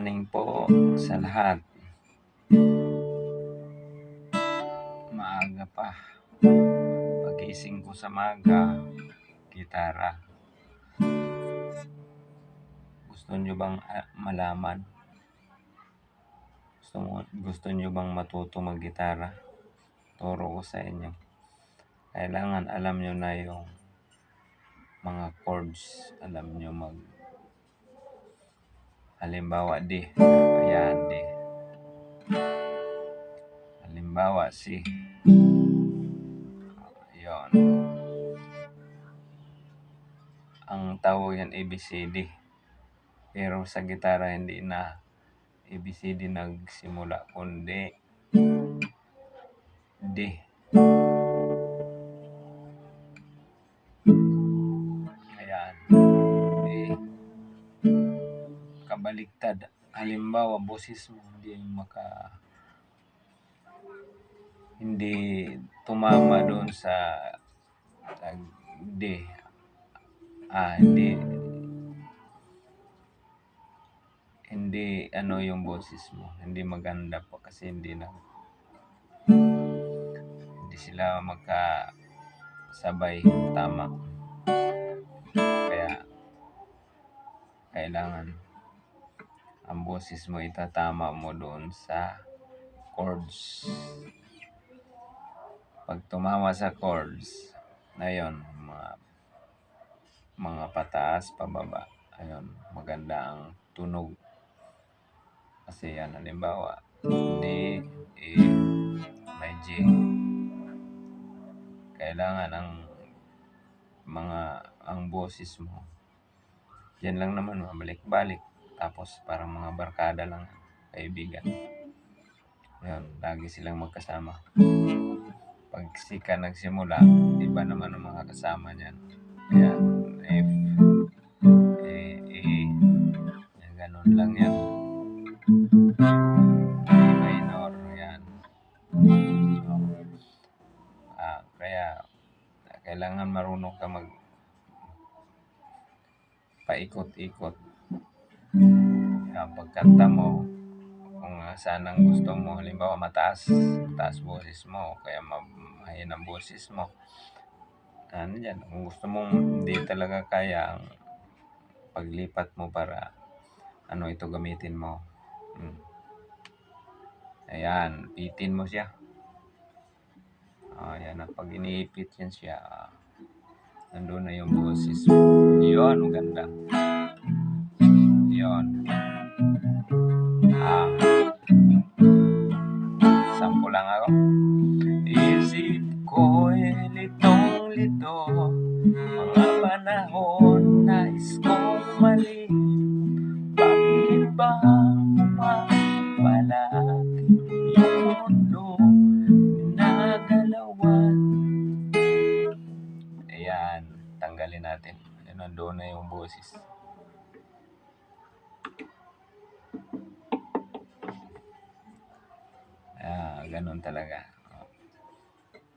morning po sa lahat. Maaga pa. Pagising ko sa maga, gitara. Gusto nyo bang malaman? Gusto nyo bang matuto mag-gitara? Turo ko sa inyo. Kailangan alam nyo na yung mga chords. Alam nyo halimbawa D. Ayan, D. Halimbawa C. Ayan. Ang tawag yan ABCD. Pero sa gitara hindi na ABCD nagsimula, kundi D. Ayan. Kabaliktad. Halimbawa, boses mo hindi tumama doon sa D. Hindi yung boses mo. Hindi maganda po kasi hindi sila magkasabay tama. Kaya kailangan ang boses mo itatama mo doon sa chords. Pag tumama sa chords, ayun, mga pataas, pababa, ayun, maganda ang tunog. Kasi yan, halimbawa, D, E, may G. Kailangan ang boses mo, yan lang naman, mabalik-balik. Tapos parang mga barkada lang, kaibigan. Ayun, lagi silang magkasama. Pag sika nagsimula, iba naman ang mga kasama niyan. Ayan, F, E, yan, ganun lang yan. A minor, yan. Kaya kailangan marunong ka paikot-ikot. Pagkanta mo, kung saan ang gusto mo, halimbawa mataas boses mo, kaya mahina ang boses mo. Yan, kung gusto mong hindi talaga kaya, paglipat mo para ito gamitin mo. Ayan, ipitin mo siya. Ayan, pag iniipit yan siya, nandun na yung boses. Yun, maganda. Yun. Sample lang ako. Isip ko'y litong-lito, mga panahon nais kong mali. Bakit ba palagi yung mundo ginagalawan? Ayan, tanggalin natin. Nandun na yung boses. Ganun talaga.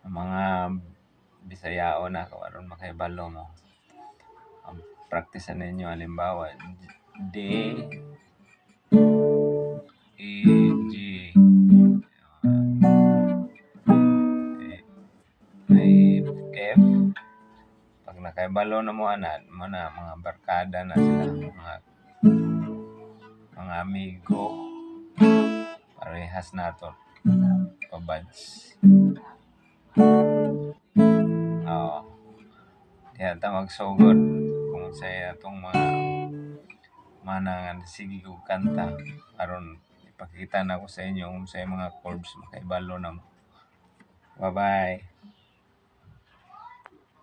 Ang mga Bisayao na karon makaibalo mo. Ang praktisan ninyo, halimbawa D, E, G, may F. Pag nakaibalo na mo mga barkada na sila, mga amigo, parehas nato pabads. Kaya magsugod kung saya itong mga manangan, sige ko kanta aron ipakita na ko sa inyo kung sa mga chords makaibalo na mo. Bye bye.